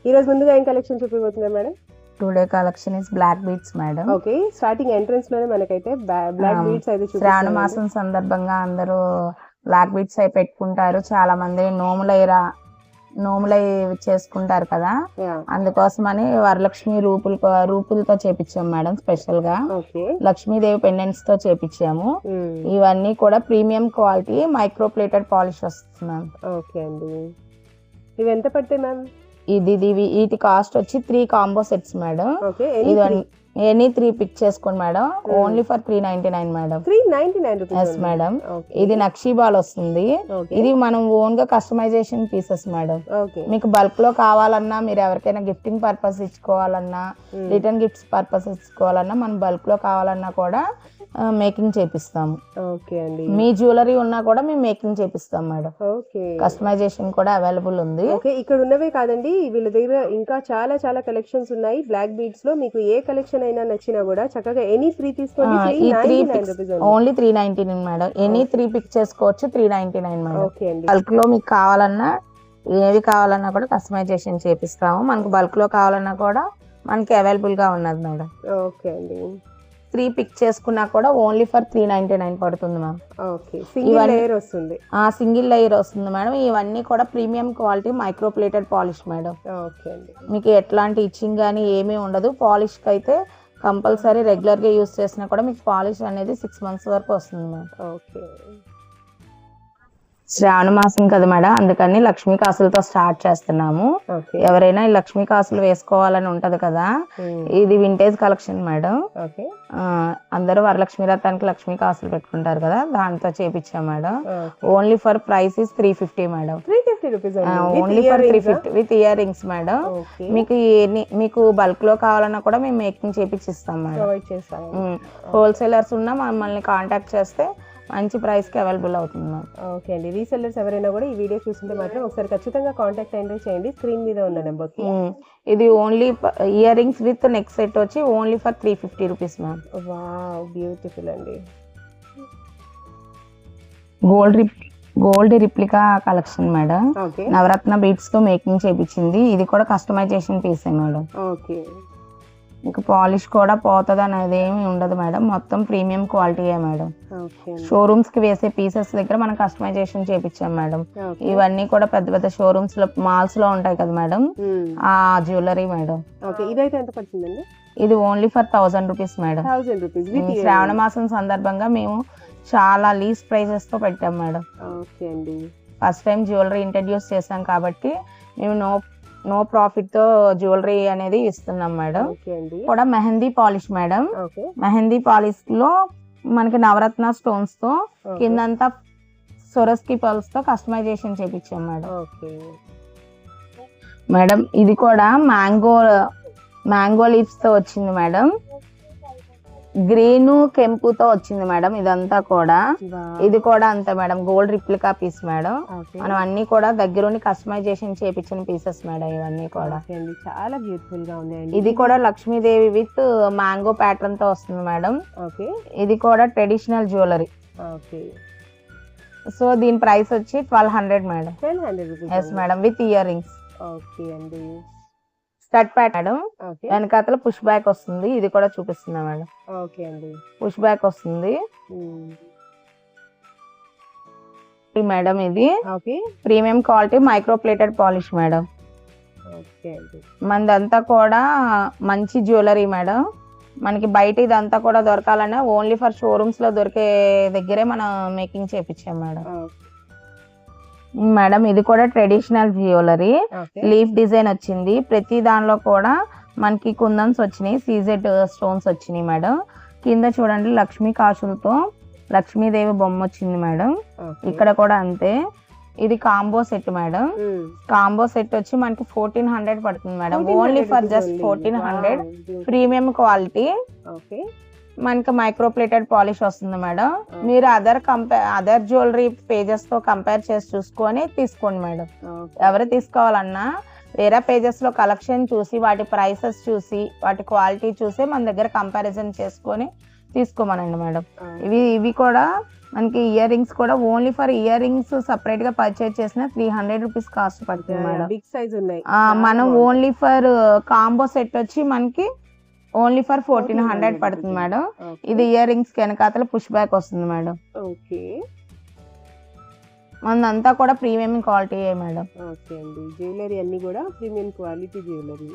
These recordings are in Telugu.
ఈ రోజు ముందుగా ఏం కలెక్షన్ చూపిపోతున్నారు madam? Today collection is black beads madam. Okay, starting entrance లోనే మనకైతే బ్లాక్ బీడ్స్ అయితే శ్రావణ మాసం సందర్భంగా అందరూ బ్లాక్ బీడ్స్ అయి పెట్టుకుంటారు. చాలా మంది నోములై చేసుకుంటారు కదా, అందుకోసమని వరలక్ష్మి రూపులతో చేపించాం మేడం. స్పెషల్ గా లక్ష్మీదేవి పెండెంట్స్ తో చేపించాము. ఇవన్నీ కూడా premium quality micro plated polish వస్తుంది మ్యామ్. ఓకే అండి, ఇవి ఎంత పడతాయి మ్యామ్? వీటి కాస్ట్ వచ్చి 3 combo sets madam. Any 3 pick చేసుకోండి madam. Only for 399 madam. 399 yes madam. ఇది నక్షీ బాల్ వస్తుంది. ఇది మనం ఓన్ గా కస్టమైజేషన్ పీసెస్ మేడం. మీకు బల్క్ లో కావాలన్నా, మీరు ఎవరికైనా గిఫ్టింగ్ పర్పస్ ఇచ్చుకోవాలన్నా, రిటర్న్ గిఫ్ట్స్ పర్పస్ ఇచ్చుకోవాలన్నా, మనం బల్క్ లో కావాలన్నా కూడా మేకింగ్ చేపిస్తాము. ఓకే అండి, మీ జ్యువెలరీ ఉన్నా కూడా మేము మేకింగ్ చేపిస్తాం మేడం. ఓకే, కస్టమైజేషన్ కూడా అవైలబుల్ ఉంది. ఓకే, ఇక్కడ ఉన్నవే కాదండి, వీళ్ళ దగ్గర ఇంకా చాలా చాలా కలెక్షన్స్ ఉన్నాయి. బ్లాక్ బీడ్స్ లో మీకు ఏ కలెక్షన్ అయినా నచ్చినా కూడా చక్కగా ఎనీ 3 తీసుకోండి. Only 399 madam. ఎనీ 3 పిక్ చేసుకోవచ్చు. 399 మేడం. ఓకే అండి, బల్క్ లో మీకు కావాలన్నా, ఏవి కావాలన్నా కూడా కస్టమైజేషన్ చేపిస్తాము. మనకు బల్క్ లో కావాలన్నా కూడా మనకి అవైలబుల్ గా ఉన్నది మేడం. ఓకే అండి, 3 పిక్ చేసుకున్నా కూడా ఓన్లీ ఫర్ 399 పడుతుంది మ్యామ్. సింగిల్ లేయర్ వస్తుంది. సింగిల్ లేయర్ వస్తుంది మేడం. ఇవన్నీ కూడా premium quality micro plated polish madam. Okay అండి, మీకు ఎట్లాంటి ఇచ్చింగ్ కానీ ఏమీ ఉండదు. పాలిష్ కి అయితే కంపల్సరీ రెగ్యులర్ గా యూస్ చేసినా కూడా మీకు పాలిష్ అనేది 6 months వరకు వస్తుంది మేడం. ఓకే, శ్రావణ మాసం కదా మేడం, అందుకని లక్ష్మీ కాసులతో స్టార్ట్ చేస్తున్నాము. ఎవరైనా ఈ లక్ష్మీ కాసులు వేసుకోవాలని ఉంటది కదా, ఇది వింటేజ్ కలెక్షన్ మేడం. అందరూ వరలక్ష్మి రథానికి లక్ష్మీ కాసులు పెట్టుకుంటారు కదా, దాంతో చేపించాం madam. Only for price is 350 madam. 350 rupees only for 350 with earrings madam. మీకు బల్క్ లో కావాలన్నా కూడా మేము మేకింగ్ చేపించిస్తాం మేడం. హోల్సేలర్స్ ఉన్నా మమ్మల్ని కాంటాక్ట్ చేస్తే మంచి ప్రైస్ కి అవైలబుల్ అవుతుంది మ్యామ్. ఓకే అండి, రీసెల్లర్స్ ఎవరైనా కూడా ఈ వీడియో చూస్తుంటే మాత్రం ఒకసారి ఖచ్చితంగా కాంటాక్ట్ అయ్యి చేయండి, స్క్రీన్ మీద ఉన్న నెంబర్ కి. ఇది only earrings with neck set వచ్చి only for 350 rupees ma'am. Wow, beautiful అండి. Gold replica collection madam. Navaratna beads తో మేకింగ్ చేపించింది. ఇది కూడా కస్టమైజేషన్ పీసే మేడం. ఓకే, ఇంకా పాలిష్ కూడా పోతుంది అనేది ఏమి ఉండదు మేడం. మొత్తం ప్రీమియం క్వాలిటీయే మేడం. షోరూమ్స్ కి వేసే పీసెస్ దగ్గర మనం కస్టమైజేషన్ చేపించాం మేడం. ఇవన్నీ కూడా పెద్ద పెద్ద షోరూమ్స్ లో, మాల్స్ లో ఉంటాయి కదా మేడం, ఆ జ్యువెలరీ మేడం. ఇదైతే ఎంత పడుతుందండి? ఇది ఓన్లీ ఫర్ 1000 రూపీస్ మేడం. శ్రావణ మాసం సందర్భంగా మేము చాలా లీస్ట్ ప్రైజెస్ తో పెట్టాం madam. First time jewellery introduce చేసాం కాబట్టి మేము నో ప్రాఫిట్ తో జ్యువెలరీ అనేది ఇస్తున్నాం మేడం. కూడా mehndi polish madam. Mehndi polish లో మనకి నవరత్న స్టోన్స్ తో కిందంతా సొరస్కి పల్స్ తో కస్టమైజేషన్ చేపించాం మేడం. మేడం ఇది కూడా మ్యాంగో లీవ్స్ తో వచ్చింది మేడం. గ్రీన్ కెంపుతో వచ్చింది మేడం. ఇదంతా కూడా ఇది కూడా అంతే madam. Gold replica piece madam. మనం అన్ని కూడా దగ్గరుండి కస్టమైజేషన్ చేపించిన పీసెస్ మేడం. ఇవన్నీ కూడా చాలా బ్యూటిఫుల్ గా ఉన్నాయి. ఇది కూడా లక్ష్మీదేవి విత్ మ్యాంగో ప్యాటర్న్ తో వస్తుంది మేడం. ఇది కూడా ట్రెడిషనల్ జ్యువెలరీ. సో దీని ప్రైస్ వచ్చి 1200 madam. 1200 yes madam, with earrings. Okay అండి, స్టడ్ ప్యాట్ మేడం. వెనకాతల పుష్ బ్యాక్ వస్తుంది. ఇది కూడా చూపిస్తున్నా మేడం. ఓకే అండి, పుష్ బ్యాక్ వస్తుంది మేడం. ఇది premium quality micro plated polish madam. మనదంతా కూడా మంచి జ్యువెలరీ మేడం. మనకి బయట ఇదంతా కూడా దొరకాలన్నా ఓన్లీ ఫర్ షోరూమ్స్ లో దొరికే దగ్గరే మనం మేకింగ్ చేపించాం మేడం. మేడం ఇది కూడా ట్రెడిషనల్ జ్యువెలరీ. లీఫ్ డిజైన్ వచ్చింది. ప్రతి దానిలో కూడా మనకి కుందన్స్ వచ్చినాయి, సీజెడ్ స్టోన్స్ వచ్చినాయి మేడం. కింద చూడండి లక్ష్మీ కాసులతో లక్ష్మీదేవి బొమ్మ వచ్చింది మేడం. ఇక్కడ కూడా అంతే. ఇది combo set madam. Combo set వచ్చి మనకి 1400 పడుతుంది madam. Only for just 1400. Premium quality. మనకి మైక్రో ప్లేటెడ్ పాలిష్ వస్తుంది మేడం. మీరు అదర్ జ్యువెలరీ పేజెస్ తో కంపేర్ చేసి చూసుకొని తీసుకోండి మేడం. ఎవరు తీసుకోవాలన్నా వేరే పేజెస్ లో కలెక్షన్ చూసి, వాటి ప్రైసెస్ చూసి, వాటి క్వాలిటీ చూసి మన దగ్గర కంపారిజన్ చేసుకొని తీసుకోమనండి మేడం. ఇవి కూడా మనకి ఇయర్ రింగ్స్ కూడా only for ear rings separate గా పర్చేజ్ చేసిన 300 రూపీస్ కాస్ట్ పడుతుంది మేడం. బిగ్ సైజ్ ఉన్నాయి. మనం ఓన్లీ ఫర్ కాంబో సెట్ వచ్చి మనకి ఓన్లీ ఫర్ 1400 పడుతుంది మేడం. ఇది ఇయర్ రింగ్స్ వెనకాతల పుష్ బ్యాక్ వస్తుంది మేడం. ఓకే, మనదంతా కూడా ప్రీమియం క్వాలిటీ మేడం. ఓకే అండి. జ్యువెలరీ అన్ని కూడా ప్రీమియం క్వాలిటీ జ్యువెలరీ.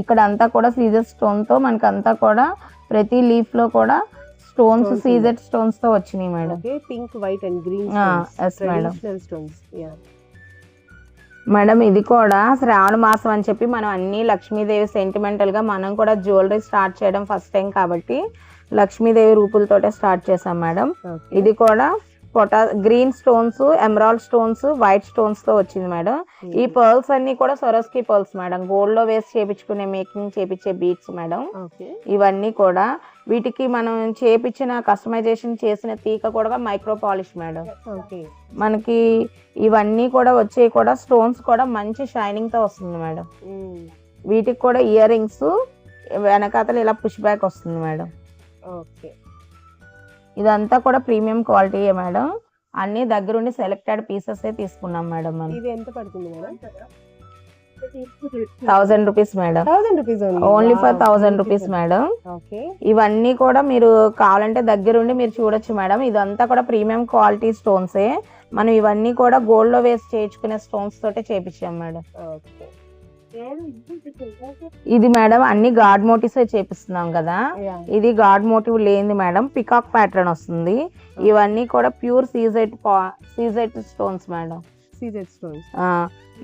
ఇక్కడ అంతా కూడా సీజర్ స్టోన్ తో మనకి అంతా కూడా ప్రతి లీఫ్ లో కూడా స్టోన్స్ సీజర్ స్టోన్స్ తో వచ్చినాయి madam. Okay, pink, white and green stones. Madam ఇది కూడా శ్రావణ మాసం అని చెప్పి మనం అన్ని లక్ష్మీదేవి సెంటిమెంటల్ గా మనం కూడా జ్యువెలరీ స్టార్ట్ చేయడం ఫస్ట్ టైం కాబట్టి లక్ష్మీదేవి రూపులతోటే స్టార్ట్ చేసాం మేడం. ఇది కూడా green stones, emerald stones, white stones తో వచ్చింది మేడం. ఈ పర్ల్స్ అన్ని కూడా సొరస్కి పర్ల్స్ మేడం. గోల్డ్ లో వేసి చేపించుకునే మేకింగ్ చేపించే బీట్స్ మేడం. ఇవన్నీ కూడా వీటికి మనం చేపించిన కస్టమైజేషన్ చేసిన తీక కూడా మైక్రో పాలిష్ మేడం. మనకి ఇవన్నీ కూడా వచ్చే కూడా స్టోన్స్ కూడా మంచి షైనింగ్ తో వస్తుంది మేడం. వీటికి కూడా ఇయర్ రింగ్స్ వెనకాతలు ఇలా పుష్ బ్యాక్ వస్తుంది మేడం. ఓకే, ఇదంతా కూడా ప్రీమియం క్వాలిటీ మేడం. అన్ని దగ్గరుండి సెలెక్టెడ్ పీసెస్ తీసుకున్నాం మేడం. మనం ఇది ఎంత పడుతుంది madam? 1000 rupees madam. 1000 rupees only for 1000 rupees madam. ఇవన్నీ కూడా మీరు కావాలంటే దగ్గరుండి మీరు చూడొచ్చు మేడం. ఇదంతా కూడా ప్రీమియం క్వాలిటీ స్టోన్సే. మనం ఇవన్నీ కూడా గోల్డ్ లో వేసి చేయించుకునే స్టోన్స్ తోటే చేపించాం మేడం. ఇది మేడం అన్ని గాడ్ మోటివ్స్ చేపిస్తున్నాం కదా. ఇది గాడ్ మోటివ్ లేనిది మేడం, పికాక్ ప్యాటర్న్ వస్తుంది. ఇవన్నీ కూడా ప్యూర్ సీజెట్ స్టోన్స్ మేడం.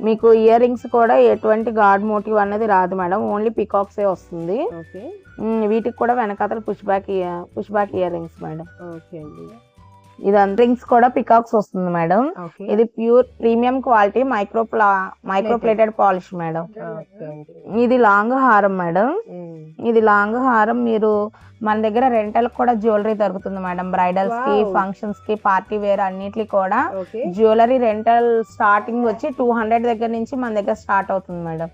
మీకు ఇయర్ రింగ్స్ కూడా ఎటువంటి గాడ్ మోటివ్ అనేది రాదు మేడం, ఓన్లీ పికాక్స్ వస్తుంది. వీటికి కూడా వెనకాతల push back ear rings madam. ఇదంతా రింగ్స్ కూడా పికాక్స్ వస్తుంది మేడం. ఇది pure premium quality micro plated polish madam. ఇది లాంగ్ హారం మేడం. ఇది లాంగ్ హారం మీరు మన దగ్గర రెంటల్ కూడా జ్యువెలరీ దొరుకుతుంది మేడం. బ్రైడల్స్ కి, ఫంక్షన్స్ కి, పార్టీ వేర్ అన్నిటికి కూడా జ్యువెలరీ రెంటల్ స్టార్టింగ్ వచ్చి 200 దగ్గర నుంచి మన దగ్గర స్టార్ట్ అవుతుంది మేడం.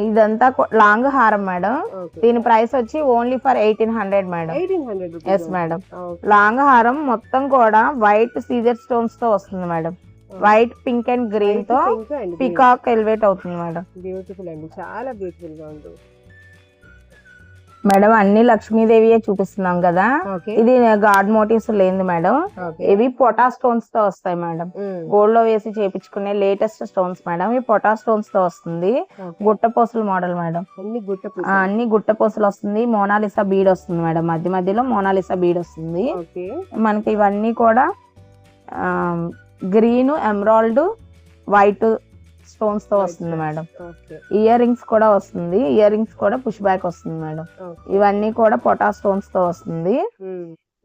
ఇదంతా లాంగ్ హారం మేడం. దీని ప్రైస్ వచ్చి only for 1800 madam. Yes madam. Long హారం మొత్తం కూడా వైట్ సీజర్ స్టోన్స్ తో వస్తుంది madam. White, pink and green తో పికాక్ ఎలివేట్ అవుతుంది మేడం. బ్యూటిఫుల్ అండి, చాలా బ్యూటిఫుల్ గా ఉంది మేడం. అన్ని లక్ష్మీదేవియే చూపిస్తున్నాం కదా. ఇది గాడ్ మోటివ్స్ లేదు మేడం. ఇవి పొటా స్టోన్స్ తో వస్తాయి మేడం. గోల్డ్ లో వేసి చేపించుకునే లేటెస్ట్ స్టోన్స్ మేడం. ఇవి పొటా స్టోన్స్ తో వస్తుంది. గుట్టపోసల మోడల్ మేడం. అన్ని గుట్టపోసలు వస్తుంది. మోనాలిసా బీడ్ వస్తుంది మేడం. మధ్య మధ్యలో మోనాలిసా బీడ్ వస్తుంది. మనకి ఇవన్నీ కూడా గ్రీన్, ఎమరాల్డ్, వైట్ స్టోన్స్ తో వస్తుంది మేడం. ఇయర్ రింగ్స్ కూడా వస్తుంది. ఇయర్ రింగ్స్ కూడా పుష్ బ్యాక్ వస్తుంది మేడం. ఇవన్నీ కూడా పొటా స్టోన్స్ తో వస్తుంది.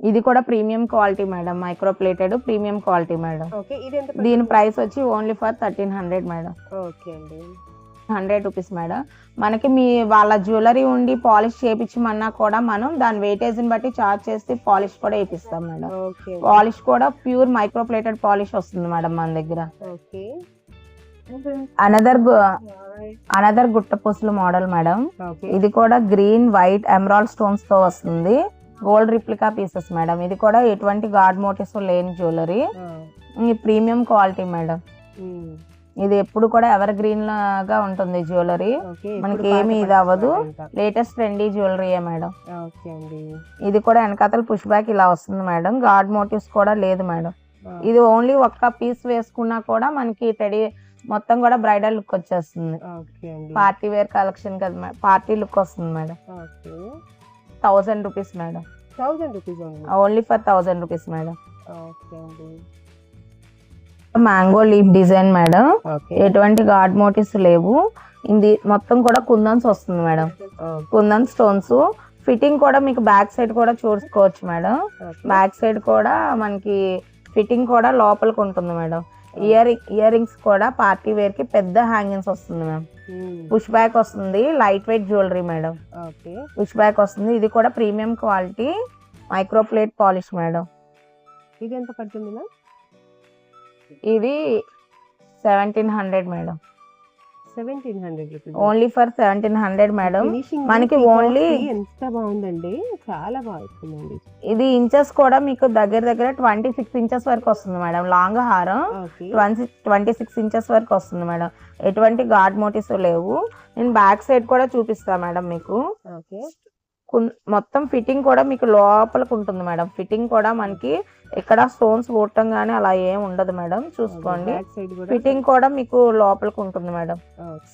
ఇది కూడా premium quality madam. Micro plated premium quality madam. దీని ప్రైస్ వచ్చి only for 1300 madam. 100 rupees madam. మనకి మీ వాళ్ళ జ్యువెలరీ ఉండి పాలిష్ చేయించమన్నా కూడా మనం దాని వెయిటేజ్ ని బట్టి చార్జ్ చేసి పాలిష్ కూడా వేపిస్తాం మేడం. పాలిష్ కూడా ప్యూర్ మైక్రో ప్లేటెడ్ పాలిష్ వస్తుంది మేడం మన దగ్గర. అనదర్ గుట్టపూసలు మోడల్ మేడం. ఇది కూడా గ్రీన్, వైట్, ఎమరాల్డ్ స్టోన్స్ తో వస్తుంది. Gold replica pieces madam. ఇది కూడా ఎటువంటి గాడ్ మోటివ్స్ లేని జ్యువెలరీ. Premium quality madam. ఇది ఎప్పుడు కూడా ఎవర్ గ్రీన్ లాగా ఉంటుంది జ్యువెలరీ. మనకి ఏమి ఇది అవ్వదు. Latest trendy jewellery madam. ఇది కూడా వెనకాతల పుష్ బ్యాక్ ఇలా వస్తుంది మేడం. గాడ్ మోటివ్స్ కూడా లేదు మేడం. ఇది ఓన్లీ ఒక్క పీస్ వేసుకున్నా కూడా మనకి రెడీ మొత్తం కూడా బ్రైడల్ లుక్ వచ్చేస్తుంది. పార్టీ వేర్ కలెక్షన్ కదా, పార్టీ లుక్ వస్తుంది madam. 1000 rupees madam. Only for 1000 rupees madam. Mango leaf design madam. ఎటువంటి గాడ్ మోటివ్స్ లేవు. ఇది మొత్తం కూడా కుందన్స్ వస్తుంది మేడం. కుందన్ స్టోన్స్. ఫిట్టింగ్ కూడా మీకు బ్యాక్ సైడ్ కూడా చూసుకోవచ్చు మేడం. బ్యాక్ సైడ్ కూడా మనకి ఫిట్టింగ్ కూడా లోపలికి ఉంటుంది మేడం. ఇయర్ రింగ్స్ కూడా పార్టీ వేర్ కి పెద్ద హ్యాంగింగ్స్ వస్తుంది మ్యామ్. పుష్ బ్యాక్ వస్తుంది. Light weight jewellery madam. Push back వస్తుంది. ఇది కూడా premium quality micro plate polish madam. ఇది ఎంత పడుతుంది మ్యామ్? ఇది 1700 madam. 1700 rupees. Only for 1700 madam. మనకి ఓన్లీ ఎంత బాగుందండి, చాలా బాగుందండి. ఇది ఇంచెస్ కూడా మీకు దగ్గర దగ్గర 26 ఇంచెస్ వరకు వస్తుంది మేడం. లాంగ్ హారం 26 ఇంచెస్ వరకు వస్తుంది మేడం. ఎటువంటి గాడ్ మోటివ్స్ లేవు. నేను బ్యాక్ సైడ్ కూడా చూపిస్తాను మేడం మీకు. మొత్తం ఫిట్టింగ్ కూడా మీకు లోపలికి ఉంటుంది మేడం. ఫిట్టింగ్ కూడా మనకి ఎక్కడ స్టోన్స్ కొట్టం గానీ అలా ఏం ఉండదు మేడం. చూసుకోండి, ఫిట్టింగ్ కూడా మీకు లోపలికి ఉంటుంది madam.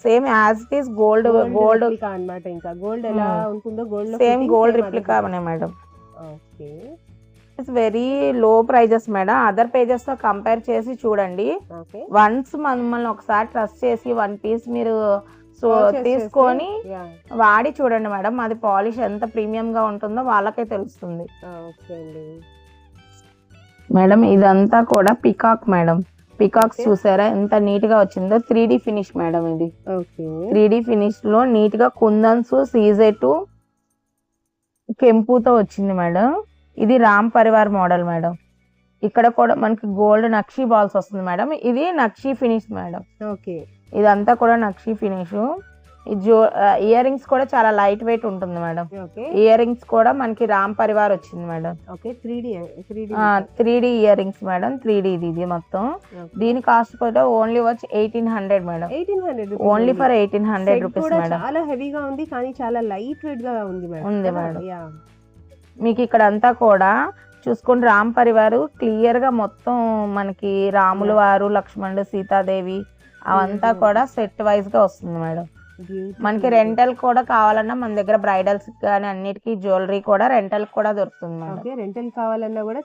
Same as it is gold అన్నమాట. ఇంకా గోల్డ్ ఎలా ఉంటుందో gold same gold replica madam. It's very low prices madam. Other pages తో కంపేర్ చేసి చూడండి. వన్స్ మమ్మల్ని ఒకసారి ట్రస్ట్ చేసి 1 పీస్ మీరు తీసుకొని వాడి చూడండి మేడం. అది పాలిష్ ఎంత ప్రీమియం గా ఉంటుందో వాళ్ళకే తెలుస్తుంది మేడం. ఇదంతా కూడా పికాక్ మేడం. పికాక్స్ చూసారా ఎంత నీట్ గా వచ్చిందో. 3D finish madam. ఇది 3D ఫినిష్ లో నీట్ గా కుందన్స్ సీజెట్ కెంపుతో వచ్చింది మేడం. ఇది రామ్ పరివార్ మోడల్ మేడం. ఇక్కడ కూడా మనకి గోల్డ్ నక్షి బాల్స్ వస్తుంది మేడం. ఇది నక్షి ఫినిష్ మేడం. ఇదంతా కూడా నక్షి ఫినిష్. ఇయర్ రింగ్స్ కూడా చాలా లైట్ వెయిట్ ఉంటుంది మేడం. ఇయర్ రింగ్స్ కూడా మనకి రామ్ పరివార్ వచ్చింది madam. 3D ear rings madam. 3D ఇది మొత్తం. దీని కాస్ట్ కూడా ఓన్లీ వచ్చి 1800 madam. Only for 1800 rupees madam. చాలా హెవీగా ఉంది కానీ చాలా లైట్ వెయిట్ గా ఉంది మేడం. మీకు ఇక్కడ అంతా కూడా చూసుకుంటే రామ్ పరివారు క్లియర్ గా మొత్తం మనకి రాముల వారు, లక్ష్మణుడు, సీతాదేవి అవంతా కూడా సెట్ వైజ్ గా వస్తుంది మేడం. మనకి రెంటల్ కూడా కావాలన్నా మన దగ్గర బ్రైడల్స్ కానీ అన్నిటికీ జ్యువెలరీ కూడా రెంటల్ కూడా దొరుకుతుంది మేడం. రెంటల్ కావాలన్నా కూడా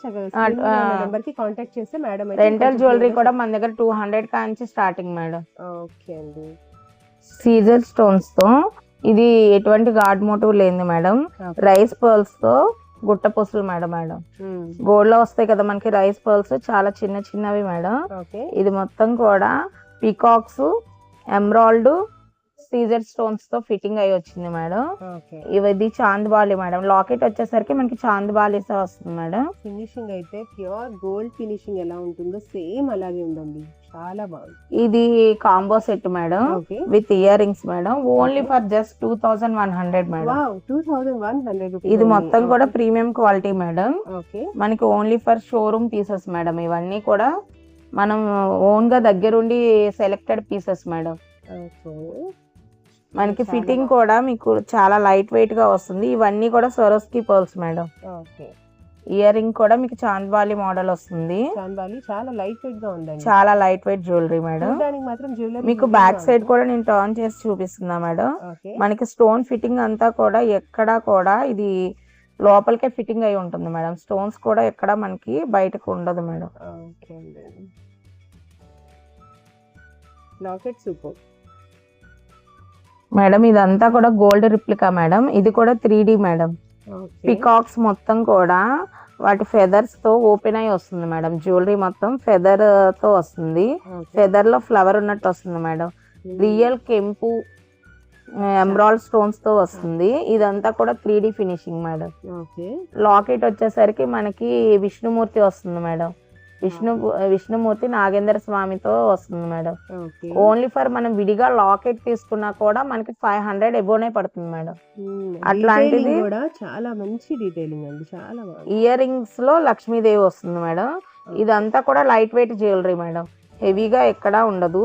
నెంబర్ కి కాంటాక్ట్ చేస్తే మేడం రెంటల్ జ్యువెలరీ కూడా మన దగ్గర 200 కాంచి స్టార్టింగ్ మేడం. సీజర్ స్టోన్స్ తో ఇది ఎటువంటి గాడ్ మోటివ్ లేని మేడం. రైస్ పర్ల్స్ తో గుట్ట పూసలు మేడం. గోల్డ్ లో వస్తాయి కదా మనకి రైస్ పర్ల్స్, చాలా చిన్న చిన్నవి మేడం. ఇది మొత్తం కూడా పీకాక్స్, ఎమరాల్డ్, సీజర్ స్టోన్స్ తో ఫిట్టింగ్ అయ్యి వచ్చింది మేడం. ఇది చాందబాలి మేడం. లాకెట్ వచ్చేసరికి మనకి చాందబాలి వస్తుంది మేడం. ఫినిషింగ్ అయితే ప్యూర్ గోల్డ్ ఫినిషింగ్ ఎలా ఉంటుందో సేమ్ అలాగే ఉందండి, చాలా బాగుంది. ఇది combo set madam with earrings madam. Only for just 2100 madam. 2100. ఇది మొత్తం కూడా ప్రీమియం క్వాలిటీ మేడం. మనకి only for showroom pieces madam. ఇవన్నీ కూడా మనం ఓన్ గా దగ్గరుండి సెలెక్టెడ్ పీసెస్ మేడం. మనకి ఫిట్టింగ్ కూడా మీకు చాలా లైట్ వెయిట్ గా వస్తుంది. ఇవన్నీ కూడా Swarovski pearls madam. Ear ring కూడా మీకు చాంద్బాలి మోడల్ వస్తుంది. చాలా లైట్ వెయిట్ గా ఉందండి. చాలా లైట్ వెయిట్ జ్యువెలరీ మేడం. మీకు బ్యాక్ సైడ్ కూడా నేను టర్న్ చేసి చూపిస్తున్నా మేడం. మనకి స్టోన్ ఫిట్టింగ్ అంతా కూడా ఎక్కడా కూడా ఇది లోపలికే ఫిట్టింగ్ అయి ఉంటుంది మేడం. స్టోన్స్ కూడా ఎక్కడ మనకి బయటకు ఉండదు మేడం. Locket super madam. ఇదంతా కూడా గోల్డ్ రిప్లికా మేడం. ఇది కూడా 3D మేడం. పికాక్స్ మొత్తం కూడా వాటి ఫెదర్స్ తో ఓపెన్ అయి వస్తుంది మేడం. జ్యువెలరీ మొత్తం ఫెదర్ తో వస్తుంది. ఫెదర్ లో ఫ్లవర్ ఉన్నట్టు వస్తుంది మేడం. రియల్ కెంపు ఎమరాల్డ్ స్టోన్స్ తో వస్తుంది. ఇదంతా కూడా 3D ఫినిషింగ్ మేడం. లాకెట్ వచ్చేసరికి మనకి విష్ణుమూర్తి వస్తుంది మేడం. విష్ణుమూర్తి నాగేంద్ర స్వామితో వస్తుంది మేడం. ఓన్లీ ఫర్ మనం విడిగా లాకెట్ తీసుకున్నా కూడా మనకి 500 ఎబోనే పడుతుంది మేడం. అట్లాంటిది చాలా మంచి డీటెయిలింగ్ అండి, చాలా ఇయర్ రింగ్స్ లో లక్ష్మీదేవి వస్తుంది మేడం. ఇదంతా కూడా లైట్ వెయిట్ జ్యువెలరీ మేడం. హెవీగా ఎక్కడా ఉండదు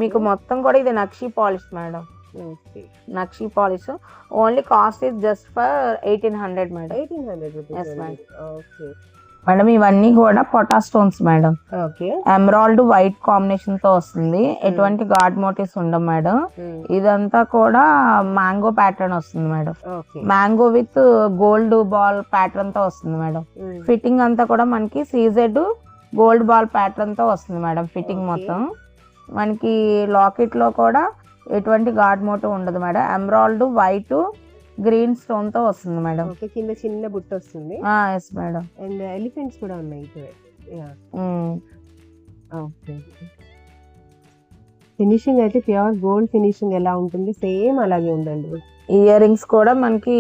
మీకు. మొత్తం కూడా ఇది నక్షి పాలిష్ మేడం. నక్షి polish only cost is just for 1800 madam. 1800 madam. ఇవన్నీ కూడా పొటా stones madam. Emerald white combination తో వస్తుంది. ఎటువంటి గాడ్ మోటివ్స్ ఉండవు మేడం. ఇదంతా కూడా మ్యాంగో ప్యాటర్న్ వస్తుంది madam. Mango with gold ball pattern తో వస్తుంది మేడం. ఫిట్టింగ్ అంతా కూడా మనకి సీజెడ్ గోల్డ్ బాల్ ప్యాటర్న్ తో వస్తుంది మేడం. ఫిట్టింగ్ మొత్తం మనకి లాకెట్ లో కూడా ఎటువంటి గాడ్ మోటివ్ ఉండదు madam. Emerald white green stone తో వస్తుంది మేడం. కింద చిన్న బుట్ట వస్తుంది. Yes madam. అండ్ ఎలిఫెంట్స్ కూడా ఉన్నాయి. ఫినిషింగ్ అయితే ప్యూర్ గోల్డ్ ఫినిషింగ్ ఎలా ఉంటుంది సేమ్ అలాగే ఉందండి. ఇయర్ రింగ్స్ కూడా మనకి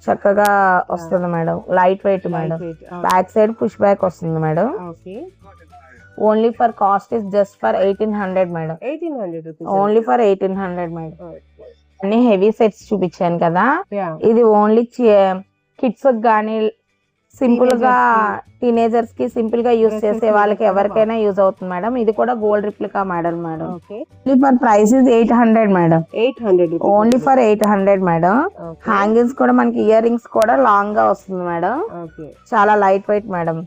చక్కగా వస్తుంది madam. Light weight madam. Back side push back వస్తుంది madam. Only for cost is just for 1800 madam. 1800 rupees. Only for 1800 madam. Okay. అన్ని హెవీ సెట్స్ చూపించాను కదా, యా. ఇది ఓన్లీ కిడ్స్ కానీ సింపుల్ గా టీనేజర్స్ కి సింపుల్ గా యూజ్ చేసే వాళ్ళకి ఎవరికైనా యూజ్ అవుతుంది మేడం. ఇది కూడా gold replica model madam. Okay. Only for price is 800 madam. 800 rupees. Only for 800 madam. Okay. Hangings కూడా మనకి ఇయర్ రింగ్స్ కూడా లాంగ్ గా వస్తుంది మేడం. ఓకే. చాలా light weight madam.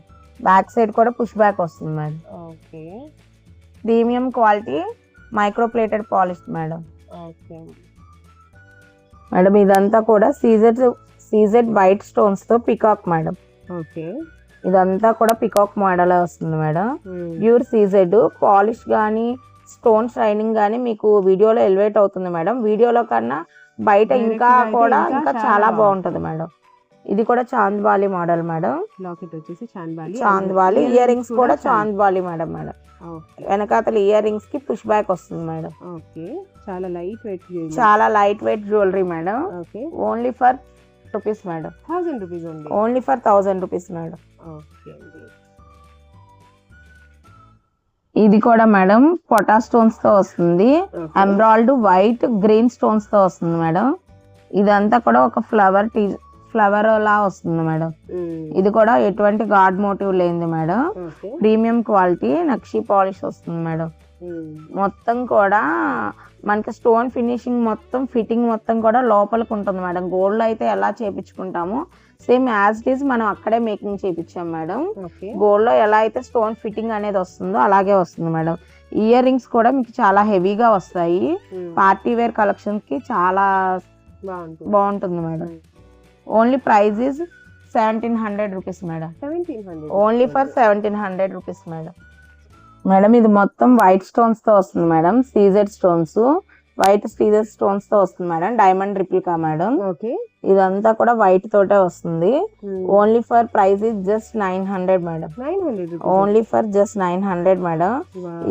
Back side కూడా పుష్ బ్యాక్ వస్తుంది madam. Okay. Premium quality micro plated polish madam. Okay madam ఇదంతా కూడా సీజెడ్ వైట్ స్టోన్స్ తో పికాక్ మేడం. ఓకే. ఇదంతా కూడా పికాక్ మోడల్ వస్తుంది మేడం. ప్యూర్ సీజెడ్ పాలిష్ కానీ స్టోన్ షైనింగ్ కానీ మీకు వీడియోలో ఎలివేట్ అవుతుంది మేడం. వీడియోలో కన్నా బయట ఇంకా చాలా బాగుంటది మేడం. ఇది కూడా చాంద్బాలి మోడల్ మేడం. లాకెట్ వచ్చేసి చాంద్బాలి. ఇయర్ రింగ్స్ కూడా చాంద్బాలి మేడం. వెనకాతల ఇయర్ రింగ్స్ కి పుష్ బ్యాక్ వస్తుంది మేడం. ఓకే. చాలా light weight jewellery madam. Okay. Only for rupees madam. 1000 rupees only. Only for 1000 rupees madam. Okay అండి. ఇది కూడా మేడం పొటా స్టోన్స్ తో వస్తుంది. ఎంబ్రాయిడ్ వైట్ గ్రీన్ స్టోన్స్ తో వస్తుంది మేడం. ఇదంతా కూడా ఒక ఫ్లవర్ లా వస్తుంది మేడం. ఇది కూడా ఎటువంటి గాడ్ మోటివ్ లేనిది మేడం. ప్రీమియం క్వాలిటీ నక్షి పాలిష్ వస్తుంది మేడం. మొత్తం కూడా మనకి స్టోన్ ఫినిషింగ్ మొత్తం ఫిట్టింగ్ మొత్తం కూడా లోపలికి ఉంటుంది మేడం. గోల్డ్ లో అయితే ఎలా చేపించుకుంటామో సేమ్ యాజ్ ఇట్ ఈస్ మనం అక్కడే మేకింగ్ చేపించాం మేడం. గోల్డ్ లో ఎలా అయితే స్టోన్ ఫిట్టింగ్ అనేది వస్తుందో అలాగే వస్తుంది మేడం. ఇయర్ రింగ్స్ కూడా మీకు చాలా హెవీగా వస్తాయి. పార్టీ వేర్ కలెక్షన్ కి చాలా బాగుంటుంది madam. Only price is 1700 rupees madam. Only for 1700 rupees madam. Madam ఇది మొత్తం వైట్ స్టోన్స్ తో వస్తుంది madam. CZ stones white CZ stones తో వస్తుంది మేడం. Diamond replica madam. ఇదంతా కూడా వైట్ తోటే వస్తుంది. Only for price is just 900 madam. Only for just 900 madam.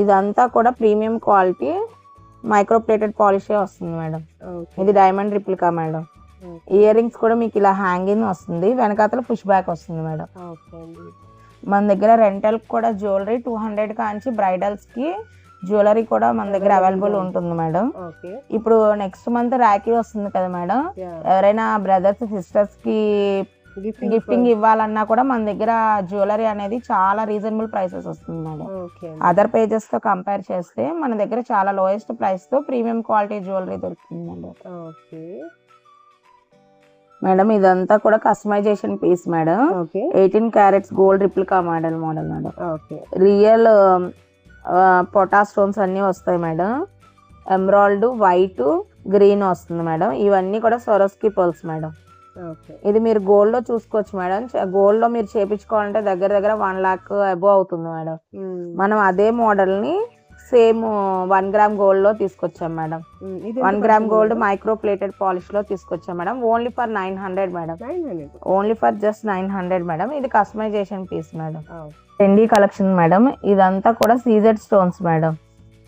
ఇదంతా కూడా ప్రీమియం క్వాలిటీ మైక్రో ప్లేటెడ్ పాలిషే వస్తుంది మేడం. ఇది diamond replica madam. Ear rings కూడా మీకు ఇలా హ్యాంగింగ్ వస్తుంది. వెనకాతల పుష్ బ్యాక్ వస్తుంది మేడం. మన దగ్గర రెంటల్ కూడా జ్యువెలరీ 200 కాంచి బ్రైడల్స్ కి జ్యువెలరీ కూడా మన దగ్గర అవైలబుల్ ఉంటుంది మేడం. ఇప్పుడు నెక్స్ట్ మంత్ రాఖీ వస్తుంది కదా మేడం. ఎవరైనా బ్రదర్స్ సిస్టర్స్ కి గిఫ్టింగ్ ఇవ్వాలన్నా కూడా మన దగ్గర జ్యువెలరీ అనేది చాలా రీజనబుల్ ప్రైసెస్ వస్తుంది మేడం. అదర్ పేజెస్ తో కంపేర్ చేస్తే మన దగ్గర చాలా లోయెస్ట్ ప్రైస్ తో ప్రీమియం క్వాలిటీ జ్యువెలరీ దొరుకుతుంది మేడం. మేడం ఇదంతా కూడా customisation piece madam. 18 carats gold replica model madam. Real పొటా స్టోన్స్ అన్ని వస్తాయి మేడం. ఎమరాల్డ్ వైట్ గ్రీన్ వస్తుంది మేడం. ఇవన్నీ కూడా సొరస్కి పర్ల్స్ మేడం. ఇది మీరు గోల్డ్ లో చూసుకోవచ్చు మేడం. గోల్డ్ లో మీరు చేపించుకోవాలంటే దగ్గర 1 lakh అబోవ్ అవుతుంది మేడం. మనం అదే మోడల్ ని సేమ్ 1 గ్రామ్ గోల్డ్ లో తీసుకొచ్చాం madam. 1 gram gold micro plated polish లో తీసుకొచ్చాం madam. Only for 900 madam. Only for just 900 madam. ఇది customisation piece madam. Trendy collection madam. ఇదంతా కూడా CZ stones madam.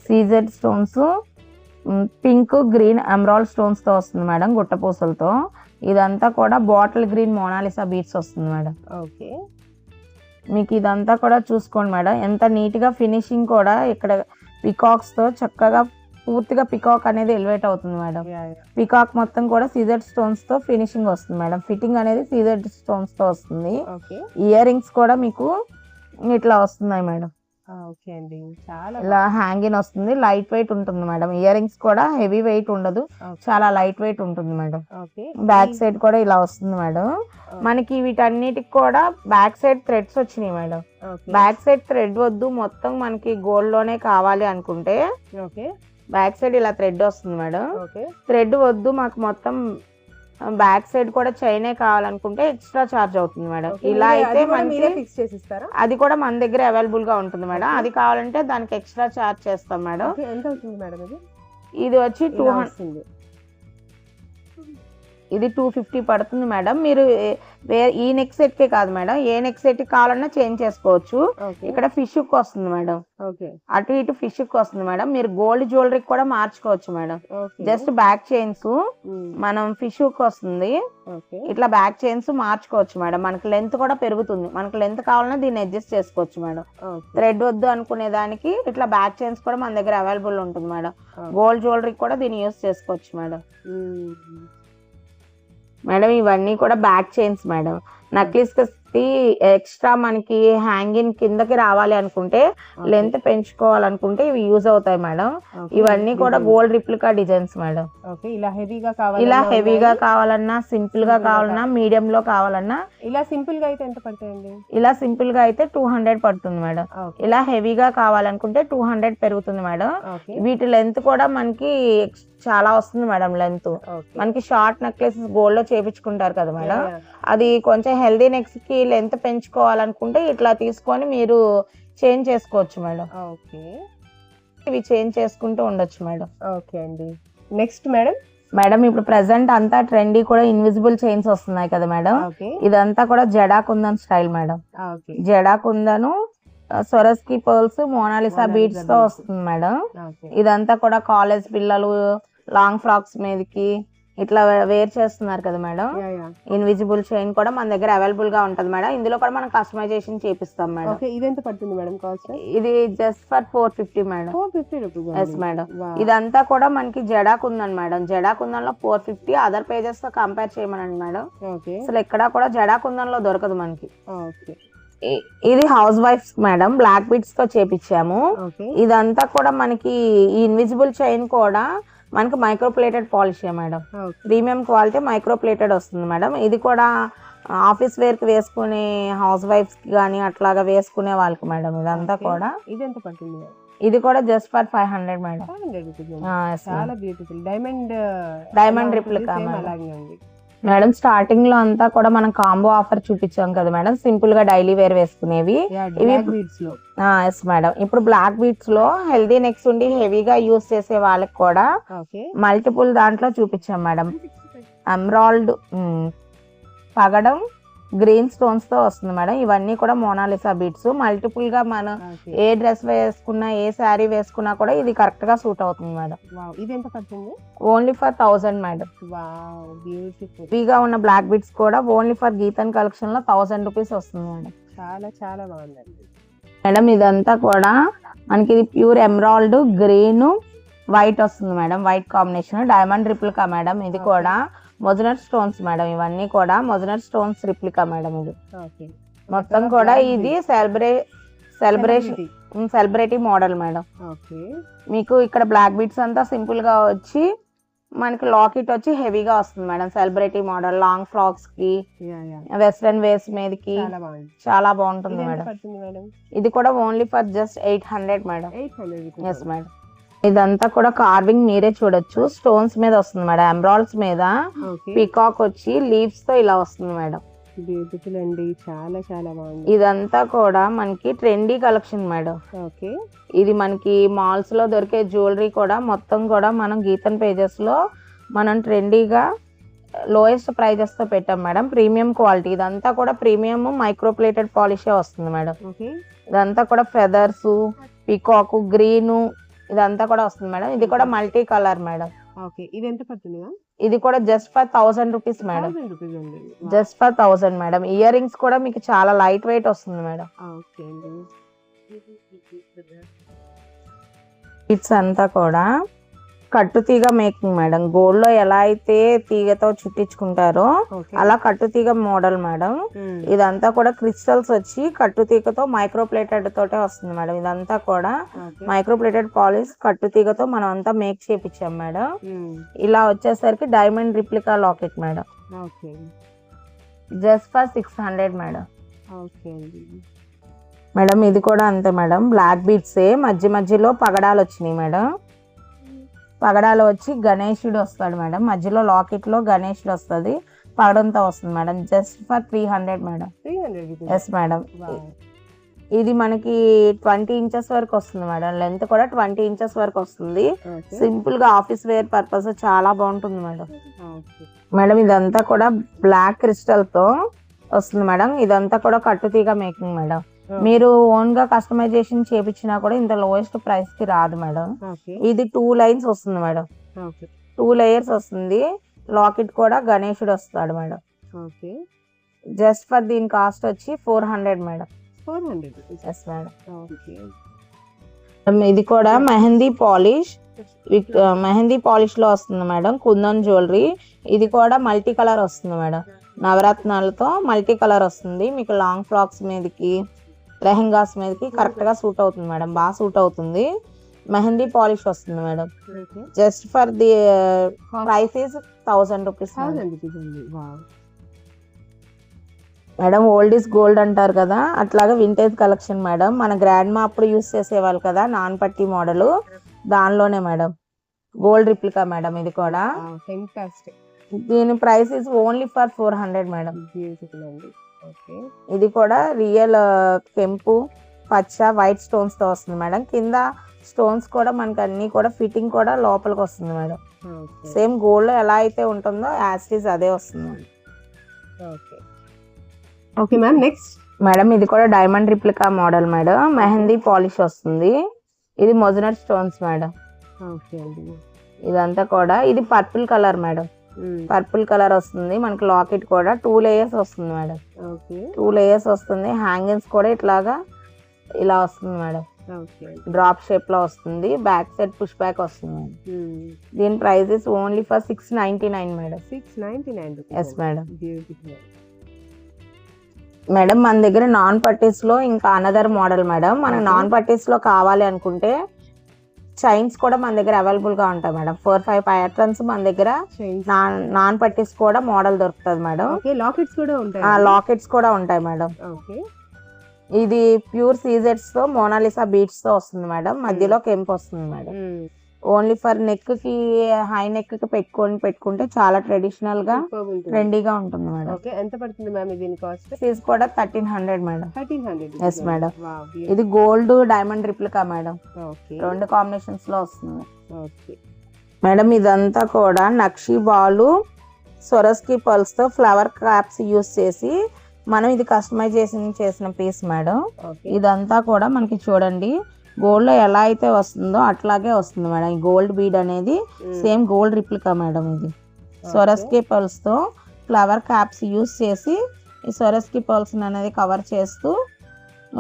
CZ stones pink green emerald stones తో వస్తుంది మేడం. గుట్టపూసలతో. ఇదంతా కూడా బాటిల్ గ్రీన్ మోనాలిసా బీట్స్ వస్తుంది మేడం. మీకు ఇదంతా కూడా చూసుకోండి మేడం. ఎంత నీట్ గా ఫినిషింగ్ కూడా ఇక్కడ పికాక్స్ తో చక్కగా పూర్తిగా పికాక్ అనేది ఎలివేట్ అవుతుంది మేడం. పికాక్ మొత్తం కూడా సీజెడ్ స్టోన్స్ తో ఫినిషింగ్ వస్తుంది మేడం. ఫిట్టింగ్ అనేది సీజెడ్ స్టోన్స్ తో వస్తుంది. ఇయర్ రింగ్స్ కూడా మీకు ఇట్లా వస్తున్నాయి మేడం. ఇలా హ్యాంగింగ్ వస్తుంది. లైట్ వెయిట్ ఉంటుంది మేడం. ఇయర్ రింగ్స్ కూడా హెవీ వెయిట్ ఉండదు. చాలా లైట్ వెయిట్ ఉంటుంది మేడం. బ్యాక్ సైడ్ కూడా ఇలా వస్తుంది మేడం. మనకి వీటన్నిటికి కూడా బ్యాక్ సైడ్ థ్రెడ్స్ వచ్చినాయి మేడం. బ్యాక్ సైడ్ థ్రెడ్ వద్దు మొత్తం మనకి గోల్డ్ లోనే కావాలి అనుకుంటే బ్యాక్ సైడ్ ఇలా థ్రెడ్ వస్తుంది మేడం. థ్రెడ్ వద్దు మాకు మొత్తం బ్యాక్ సైడ్ కూడా చైనే కావాలనుకుంటే ఎక్స్ట్రా చార్జ్ అవుతుంది మేడం. ఇలా అయితే అది కూడా మన దగ్గర అవైలబుల్ గా ఉంటుంది మేడం. అది కావాలంటే దానికి ఎక్స్ట్రా చార్జ్ చేస్తాం మేడం. ఇది వచ్చి ఇది 250 పడుతుంది మేడం. మీరు ఈ నెక్ సెట్ కే కాదు మేడం, ఏ నెక్ సెట్ కావాలన్నా చేంజ్ చేసుకోవచ్చు. ఇక్కడ ఫిష్ కి వస్తుంది మేడం, అటు ఇటు ఫిష్ కి వస్తుంది మేడం. మీరు గోల్డ్ జ్యువెలరీ కూడా మార్చుకోవచ్చు మేడం. జస్ట్ బ్యాక్ చైన్స్ మనం ఫిష్ కి వస్తుంది, ఇట్లా బ్యాక్ చైన్స్ మార్చుకోవచ్చు మేడం. మనకి లెంత్ కూడా పెరుగుతుంది, మనకి లెంత్ కావాలన్నా దీన్ని అడ్జస్ట్ చేసుకోవచ్చు మేడం. థ్రెడ్ వద్దు అనుకునే దానికి ఇట్లా బ్యాక్ చైన్స్ కూడా మన దగ్గర అవైలబుల్ ఉంటుంది మేడం. గోల్డ్ జ్యువెలరీ కూడా దీన్ని యూస్ చేసుకోవచ్చు మేడం. మేడం ఇవన్నీ కూడా back chains madam. Necklace extra మనకి హ్యాంగింగ్ కిందకి రావాలి అనుకుంటే, లెంత్ పెంచుకోవాలనుకుంటే ఇవి యూజ్ అవుతాయి మేడం. ఇవన్నీ కూడా గోల్డ్ రిప్లికా డిజైన్స్ మేడం. ఇలా హెవీగా కావాలన్నా, సింపుల్ గా కావాలన్నా, మీడియం లో కావాలన్నా. ఇలా సింపుల్ గా అయితే ఎంత పడతాయండి? ఇలా సింపుల్ గా అయితే 200 పడుతుంది మేడం. ఇలా హెవీగా కావాలనుకుంటే 200 పెరుగుతుంది మేడం. వీటి లెంత్ కూడా మనకి చాలా వస్తుంది మేడం. లెంత్ మనకి షార్ట్ నెక్లెసెస్ గోల్డ్ లో చేపించుకుంటారు కదా మేడం, అది కొంచెం హెల్దీ నెక్స్ కి లెంత్ పెంచుకోవాలనుకుంటే ఇట్లా తీసుకొని మీరు చేంజ్ చేసుకోవచ్చు మేడం. ఇవి చేంజ్ చేసుకుంటూ ఉండొచ్చు మేడం. ఓకే అండి. నెక్స్ట్ మేడం ఇప్పుడు ప్రెసెంట్ అంతా ట్రెండీ కూడా ఇన్విజిబుల్ చైన్స్ వస్తున్నాయి కదా మేడం. ఇదంతా కూడా జడా kundan style madam. Jada కుందను సొరస్కి pearls Mona Lisa beads తో వస్తుంది మేడం. ఇదంతా కూడా కాలేజ్ పిల్లలు లాంగ్ ఫ్రాక్స్ మీదకి ఇట్లా వేర్ చేస్తున్నారు కదా మేడం. ఇన్విజిబుల్ చైన్ కూడా మన దగ్గర అవైలబుల్ గా ఉంటది మేడం. ఇందులో కూడా మనం కస్టమైజేషన్ చేపిస్తాం మేడం. ఇది ఎంత పడుతుంది మేడం కాస్ట్? ఇది just for 450 madam. 450 rupees. Yes madam. ఇదంతా కూడా మనకి జడా కుందన్ మేడం. జడా కుందన్ లో 450, అదర్ పేజెస్ తో కంపేర్ చేయమనండి మేడం. అసలు ఎక్కడా కూడా జడా కుందన్ లో దొరకదు మనకి. ఇది హౌస్ వైఫ్స్ మేడం, బ్లాక్ బీడ్స్ తో చేపించాము. ఇదంతా కూడా మనకి ఈ ఇన్విజిబుల్ చైన్ కూడా మనకి micro plated polish madam. Premium quality micro plated వస్తుంది మేడం. ఇది కూడా ఆఫీస్ వేర్ కి వేసుకునే హౌస్ వైఫ్స్ కి గానీ అట్లాగా వేసుకునే వాళ్ళకి మేడం. ఇదంతా కూడా ఇది ఎంత పడుతుంది? ఇది కూడా జస్ట్ ఫర్ 500 మేడం. చాలా beautiful diamond replica madam. Starting లో అంతా కూడా మనం కాంబో ఆఫర్ చూపించాం కదా మేడం, సింపుల్ గా డైలీ వేర్ వేసుకునేవి ఇవి. Yes madam. ఇప్పుడు బ్లాక్ బీడ్స్ లో హెల్దీ నెక్స్ ఉండి హెవీగా యూస్ చేసే వాళ్ళకి కూడా మల్టిపుల్ దాంట్లో చూపించాం మేడం. ఎమరాల్డ్ పగడం గ్రీన్ స్టోన్స్ తో వస్తుంది మేడం. ఇవన్నీ కూడా మోనాలిసా బీడ్స్. మల్టిపుల్ గా మనం ఏ డ్రెస్ వేసుకున్నా, ఏ శారీ వేసుకున్నా కూడా ఇది కరెక్ట్ గా సూట్ అవుతుంది మేడం. ఇది ఎంత పడుతుంది? Only for 1000 madam. హెవీగా ఉన్న బ్లాక్ బీడ్స్ కూడా ఓన్లీ ఫర్ గీతన్ కలెక్షన్ లో 1000 రూపీస్ వస్తుంది మేడం. చాలా చాలా బాగుందండి మేడం. ఇదంతా కూడా మనకి ఇది ప్యూర్ ఎమరాల్డ్ గ్రీన్ వైట్ వస్తుంది madam. White combination diamond replica madam. ఇది కూడా మొజనట్ స్టోన్స్ మేడం. ఇవన్నీ కూడా మొజనట్ స్టోన్స్ రిప్లికా మేడం. ఇది మొత్తం కూడా ఇది సెలబ్రిటీ మోడల్ మేడం. మీకు ఇక్కడ బ్లాక్ బీడ్స్ అంతా సింపుల్ గా వచ్చి మనకి లాకెట్ వచ్చి హెవీగా వస్తుంది madam. Celebrity model long frocks కి, వెస్ట్రన్ వేర్స్ మీదకి చాలా బాగుంటుంది మేడం. ఇది కూడా only for just 800 madam. Yes madam. ఇదంతా కూడా కార్వింగ్ మీరే చూడొచ్చు. స్టోన్స్ మీద వస్తుంది మేడం, ఎమరాల్డ్స్ మీద పీకాక్ వచ్చి లీవ్స్ తో ఇలా వస్తుంది మేడం. బ్యూటిఫుల్ అండి, చాలా చాలా బాగుంది. ఇదంతా కూడా మనకి ట్రెండీ కలెక్షన్ మేడం. ఇది మనకి మాల్స్ లో దొరికే జ్యువెలరీ కూడా మొత్తం కూడా మనం గీతన్ పేజెస్ లో మనం ట్రెండీగా లోయెస్ట్ ప్రైజెస్ తో పెట్టాం మేడం. Premium quality. ఇదంతా కూడా ప్రీమియం మైక్రో ప్లేటెడ్ పాలిషే వస్తుంది మేడం. ఇదంతా కూడా ఫెదర్స్, పీకాక్, గ్రీన్ ఇదంతా కూడా వస్తుంది మేడం. ఇది కూడా మల్టీ కలర్ మేడం. ఇది ఎంత పడుతుంది? ఇది కూడా just for 1000 rupees madam. Just for 1000 madam. Ear rings కూడా మీకు చాలా లైట్ వెయిట్ వస్తుంది మేడం. ఇట్స్ అంతా కూడా కట్టు తీగ మేకింగ్ మేడం. గోల్డ్ లో ఎలా అయితే తీగతో చుట్టించుకుంటారో అలా కట్టు తీగ మోడల్ మేడం. ఇదంతా కూడా క్రిస్టల్స్ వచ్చి కట్టు తీగతో మైక్రో ప్లేటెడ్ తోటే వస్తుంది మేడం. ఇదంతా కూడా మైక్రో ప్లేటెడ్ పాలిష్ కట్టు తీగతో మనం అంతా మేక్ చేపించాం మేడం. ఇలా వచ్చేసరికి diamond replica locket madam. Just for 600 madam. Madam ఇది కూడా అంతే మేడం. బ్లాక్ బీడ్స్ మధ్య మధ్యలో పగడాలు వచ్చినాయి మేడం. పగడాలు వచ్చి గణేశుడు వస్తాడు మేడం. మధ్యలో లాకెట్ లో గణేశుడు వస్తుంది, పగడంతో వస్తుంది madam. Just for 300 madam. Yes madam. ఇది మనకి 20 ఇంచెస్ వరకు వస్తుంది మేడం. లెంత్ కూడా 20 ఇంచెస్ వరకు వస్తుంది. సింపుల్ గా ఆఫీస్ వేర్ పర్పస్ చాలా బాగుంటుంది మేడం. మేడం ఇదంతా కూడా బ్లాక్ క్రిస్టల్ తో వస్తుంది మేడం. ఇదంతా కూడా కట్టుతీగ మేకింగ్ మేడం. మీరు ఓన్ గా కస్టమైజేషన్ చేపించినా కూడా ఇంత లోయెస్ట్ ప్రైస్ కి రాదు మేడం. ఇది 2 లైన్స్ వస్తుంది మేడం. 2 లేయర్స్ వస్తుంది. లాకెట్ కూడా గణేశుడు వస్తాడు మేడం. జస్ట్ ఫర్ దీని కాస్ట్ వచ్చి 400 మేడం. 400. Yes madam. ఇది కూడా మెహందీ పాలిష్ లో వస్తుంది మేడం. కుందన్ జ్యువెలరీ. ఇది కూడా మల్టీ కలర్ వస్తుంది మేడం. నవరత్నాలతో మల్టీ కలర్ వస్తుంది. మీకు లాంగ్ ఫ్రాక్స్ మీదకి లెహంగాస్ మీదకి కరెక్ట్ గా సూట్ అవుతుంది మేడం. బాగా సూట్ అవుతుంది. మెహందీ పాలిష్ వస్తుంది madam. Just for the price is 1000 rupees madam. Old is gold అంటారు కదా, అట్లాగా వింటేజ్ కలెక్షన్ మేడం. మన గ్రాండ్ మా అప్పుడు యూస్ చేసేవాళ్ళు కదా నాన్ పట్టి మోడల్, దానిలోనే మేడం. Gold replica madam. ఇది కూడా దీని price is only for 400 madam. ఇది కూడా రియల్ కెంపు పచ్చ వైట్ స్టోన్స్ తో వస్తుంది మేడం. కింద స్టోన్స్ కూడా మనకి అన్ని కూడా ఫిట్టింగ్ కూడా లోపలికి వస్తుంది మేడం. సేమ్ గోల్డ్ లో ఎలా అయితే ఉంటుందో యాస్టీస్ అదే వస్తుంది madam. Okay ma'am. Next madam ఇది కూడా diamond replica model madam. Mehndi polish వస్తుంది. ఇది మొజనట్ స్టోన్స్ మేడం. ఇదంతా కూడా ఇది purple colour madam. Purple colour వస్తుంది. మనకి లాకెట్ కూడా 2 లేయర్స్ వస్తుంది మేడం. 2 లేయర్స్ వస్తుంది. హ్యాంగింగ్స్ కూడా ఇట్లాగా ఇలా వస్తుంది మేడం. డ్రాప్ షేప్ లో వస్తుంది. బ్యాక్ సైడ్ పుష్ బ్యాక్ వస్తుంది మేడం. దీని price is only for 699 madam. 699. Yes madam. Madam మన దగ్గర నాన్ పట్టీస్ లో ఇంకా అనదర్ మోడల్ మేడం. మనకు నాన్ పట్టీస్ లో కావాలి అనుకుంటే చైన్స్ కూడా మన దగ్గర అవైలబుల్ గా ఉంటాయి మేడం. 4-5 ప్యాటర్న్స్ మన దగ్గర నాన్ పట్టీస్ కూడా మోడల్ దొరుకుతుంది మేడం. లాకెట్స్ కూడా ఉంటాయి. లాకెట్స్ కూడా ఉంటాయి మేడం. ఇది ప్యూర్ సీజెట్స్ తో మోనాలిసా బీట్స్ తో వస్తుంది మేడం. మధ్యలో కెంప్ వస్తుంది మేడం. ఓన్లీ ఫర్ నెక్ కి హై నెక్ కి పెట్టుకుంటే చాలా ట్రెడిషనల్ గా ట్రెండీగా ఉంటుంది మేడం. ఎంత పడుతుంది మ్యామ్ దీని కాస్ట్? ఫీజ్ కూడా 1300 మేడం. 1300. Yes madam. ఇది gold diamond replica madam. 2 combinations లో వస్తుంది మేడం. ఇదంతా కూడా నక్షి బాలు సొరస్కి పల్స్ తో ఫ్లవర్ క్యాప్స్ యూస్ చేసి మనం ఇది కస్టమైజేషన్ చేసిన పీస్ మేడం. ఇదంతా కూడా మనకి చూడండి గోల్డ్ లో ఎలా అయితే వస్తుందో అట్లాగే వస్తుంది మేడం. ఈ గోల్డ్ బీడ్ అనేది సేమ్ గోల్డ్ రిప్లికా మేడం. ఇది సొరస్కి పల్స్ తో ఫ్లవర్ క్యాప్స్ యూస్ చేసి ఈ సొరస్కి పల్స్ అనేది కవర్ చేస్తూ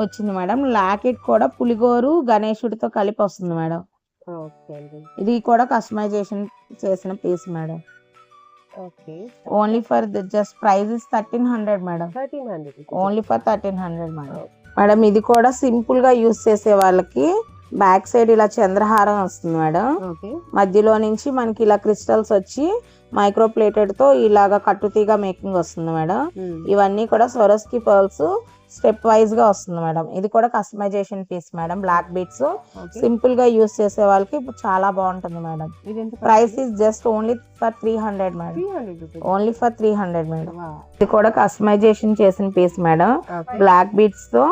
వచ్చింది మేడం. లాకెట్ కూడా పులిగోరు గణేశుడితో కలిపి వస్తుంది మేడం. ఇది కూడా కస్టమైజేషన్ చేసిన piece madam. Only for just price is 1300 madam. Only for 1300 madam. Madam ఇది కూడా సింపుల్ గా యూస్ చేసే వాళ్ళకి బ్యాక్ సైడ్ ఇలా చంద్రహారం వస్తుంది మేడం. మధ్యలో నుంచి మనకి ఇలా క్రిస్టల్స్ వచ్చి మైక్రో ప్లేటెడ్ తో ఇలాగా కట్టుతీగ మేకింగ్ వస్తుంది మేడం. ఇవన్నీ కూడా సొరస్కి పర్ల్స్ స్టెప్ వైజ్ గా వస్తుంది మేడం. ఇది కూడా customisation piece madam. Black beads simple గా యూస్ చేసే వాళ్ళకి చాలా బాగుంటుంది madam. Price is just only for 300 madam. Only for 300 madam. ఇది కూడా కస్టమైజేషన్ చేసిన పీస్ మేడం. బ్లాక్ బీట్స్ తో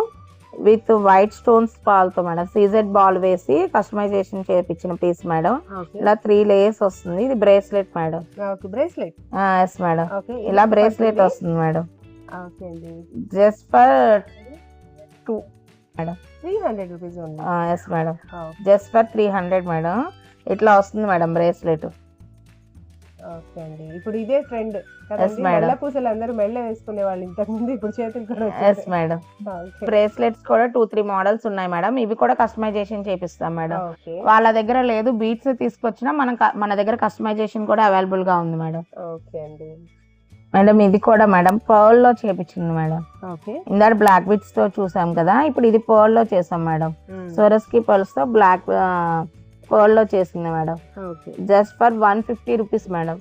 విత్ వైట్ స్టోన్స్ బాల్ తో మేడం. సీజెడ్ బాల్ వేసి కస్టమైజేషన్ చేపించిన పీస్ మేడం. ఇలా 3 లేయర్స్ వస్తుంది. ఇది బ్రేస్లెట్ మేడం. Yes madam. ఇలా బ్రేస్లెట్ వస్తుంది madam. Just for 2 madam. 300 rupees ఉంది. Yes madam. Just for 300 madam. ఇట్లా వస్తుంది మేడం బ్రేస్లెట్. ఓకే అండి. ఇప్పుడు ఇదే ట్రెండ్ కదండి. మెల్ల పూసలు అందరూ మెల్ల వేసుకునే వాళ్ళు ఇంతకు ముందు, ఇప్పుడు చేతులు కూడా. Yes madam. బ్రేస్లెట్స్ కూడా 2-3 మోడల్స్ ఉన్నాయి మేడం. ఇవి కూడా కస్టమైజేషన్ చేపిస్తాం మేడం. వాళ్ళ దగ్గర లేదు బీట్స్ తీసుకొచ్చినా మన దగ్గర కస్టమైజేషన్ కూడా అవైలబుల్ గా ఉంది మేడం. ఓకే అండి. మేడం ఇది కూడా మేడం పర్ల్ లో చేపించింది మేడం. ఇందాక బ్లాక్ బీట్స్ తో చూసాం కదా, ఇప్పుడు ఇది పర్ల్ లో చేసాం మేడం. సొరస్కి పర్ల్స్ తో బ్లాక్ పర్ల్ లో చేసింది madam. Just for 150 rupees madam.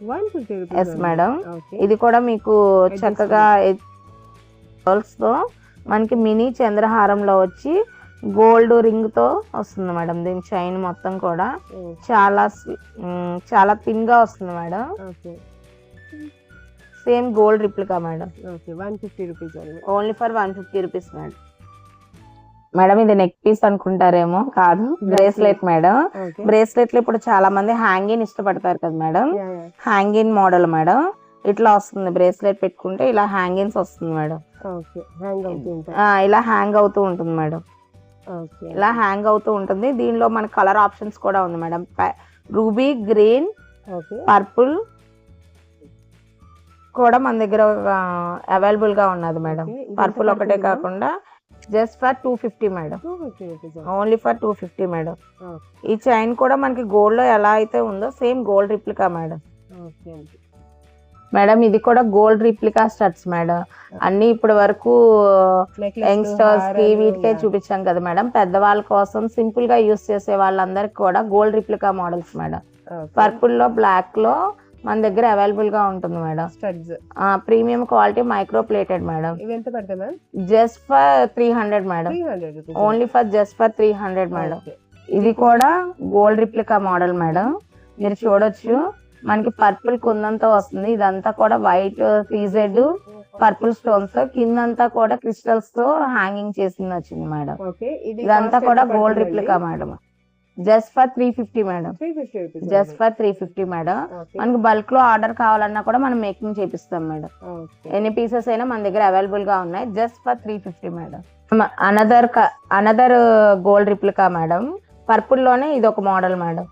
Yes madam. ఇది కూడా మీకు చక్కగా పర్ల్స్ తో మనకి మినీ చంద్రహారంలో వచ్చి గోల్డ్ రింగ్ తో వస్తుంది మేడం. దీని చైన్ మొత్తం కూడా చాలా థిన్ గా వస్తుంది madam. Same gold replica madam. 150 rupees. Only for 150 rupees madam. Madam ఇది నెక్ పీస్ అనుకుంటారేమో, కాదు బ్రేస్లెట్ మేడం. ఓకే బ్రేస్లెట్ లో ఇప్పుడు చాలా మంది హ్యాంగింగ్ ఇష్టపడతారు కదా madam, yeah yeah hanging model madam. ఇట్లా వస్తుంది, బ్రేస్లెట్ పెట్టుకుంటే ఇలా హ్యాంగింగ్స్ వస్తుంది మేడం. ఓకే హ్యాంగ్ అవుతుంది. ఇలా హ్యాంగ్ అవుతూ ఉంటుంది మేడం. ఓకే ఇలా హ్యాంగ్ అవుతూ ఉంటుంది. దీనిలో మన కలర్ ఆప్షన్స్ కూడా ఉంది madam. Ruby, green, okay purple కూడా మన దగ్గర అవైలబుల్ గా ఉన్నది మేడం. Okay, ఇది పర్పుల్ ఎంత ఒకటే పడుతుంది మేడం? కాకుండా just for 250 madam. 250 rupees. Only for 250 madam. Okay. ఈ చైన్ కూడా మనకి గోల్డ్ లో ఎలా అయితే ఉందో same gold replica madam. Okay అండి. మేడం ఇది కూడా గోల్డ్ రిప్లికా స్టడ్స్ మేడం. అన్ని ఇప్పటి వరకు Necklace, యంగ్స్టర్స్ కి హారాలు, వీటికే yeah. చూపించాం కదా మేడం. పెద్దవాళ్ళ కోసం సింపుల్ గా యూస్ చేసే వాళ్ళందరికి కూడా gold replica models madam. Okay. Purple లో, బ్లాక్ లో మన దగ్గర అవైలబుల్ గా ఉంటుంది madam. Studs. Premium quality micro plated madam. ఇవి ఎంత పడతాయి ma'am? Just for 300 madam. 300 rupees. Only for just for 300 madam. Okay. ఇది కూడా గోల్డ్ రిప్లికా మోడల్ మేడం. మీరు చూడొచ్చు మనకి పర్పుల్ కుందంతో వస్తుంది. ఇదంతా కూడా వైట్ సీజెడ్ పర్పుల్ స్టోన్స్ తో, కిందంతా కూడా క్రిస్టల్స్ తో హ్యాంగింగ్ చేసింది వచ్చింది మేడం. Okay. ఇది ఇదంతా cost కూడా ఎంత గోల్డ్ పడుతుందండి? Replica madam. Just for 350 madam. 350 rupees. Just for 350 madam. Okay. మనకి బల్క్ లో ఆర్డర్ కావాలన్నా కూడా మనం మేకింగ్ చేపిస్తాం మేడం. Okay. ఎన్ని పీసెస్ అయినా మన దగ్గర అవైలబుల్ గా ఉన్నాయి. Just for 350 madam. Another gold replica madam. Purple లోనే ఇది ఒక మోడల్ మేడం.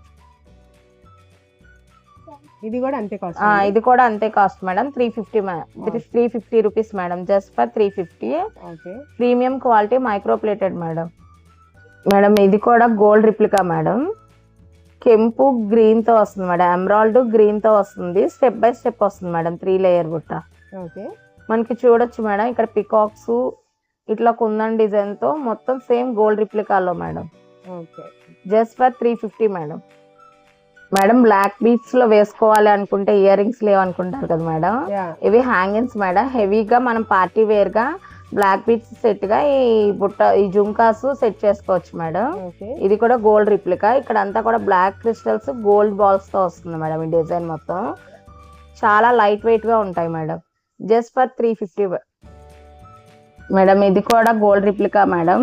ఇది కూడా అంతే కాస్ట్. ఇది కూడా అంతే cost madam. 350 rupees madam. Just for 350. Okay premium quality micro plated madam. Madam ఇది కూడా గోల్డ్ రిప్లికా మేడం. కెంపు గ్రీన్ తో వస్తుంది మేడం. ఎమరాల్డ్ గ్రీన్ తో వస్తుంది. స్టెప్ బై స్టెప్ వస్తుంది మేడం. 3 లేయర్ బుట్ట. ఓకే మనకి చూడొచ్చు మేడం ఇక్కడ పికాక్స్ ఇట్లా కుందన్ డిజైన్ తో మొత్తం సేమ్ గోల్డ్ రిప్లికాలో madam. Okay just for 350 madam. Madam black beads లో వేసుకోవాలి అనుకుంటే ఇయర్ రింగ్స్ లేవనుకుంటారు కదా మేడం. యా ఇవి హ్యాంగింగ్స్ మేడం. హెవీగా మనం పార్టీ వేర్ గా బ్లాక్ బీట్స్ సెట్ గా ఈ బుట్ట ఈ జుంకాస్ సెట్ చేసుకోవచ్చు మేడం. ఓకే ఇది కూడా గోల్డ్ రిప్లికా. ఇక్కడ అంతా కూడా బ్లాక్ క్రిస్టల్స్ గోల్డ్ బాల్స్ తో వస్తుంది మేడం. ఈ డిజైన్ మొత్తం చాలా లైట్ వెయిట్ గా ఉంటాయి మేడం. Just for 350 madam. ఇది కూడా గోల్డ్ రిప్లికా మేడం.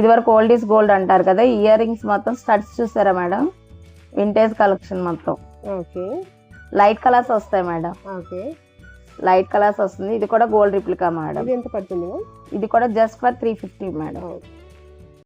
ఇది వరకు ఓల్డ్ ఈస్ గోల్డ్ అంటారు కదా. ఇయర్ రింగ్స్ మొత్తం స్టడ్స్ చూసారా మేడం. వింటేజ్ కలెక్షన్ మొత్తం ఓకే లైట్ కలర్స్ వస్తాయి మేడం. ఓకే లైట్ కలర్స్ వస్తుంది. ఇది కూడా గోల్డ్ రిప్లికా మేడం. ఇది ఎంత పడుతుంది మ్యామ్? ఇది కూడా జస్ట్ ఫర్ 350 మేడం. ఓకే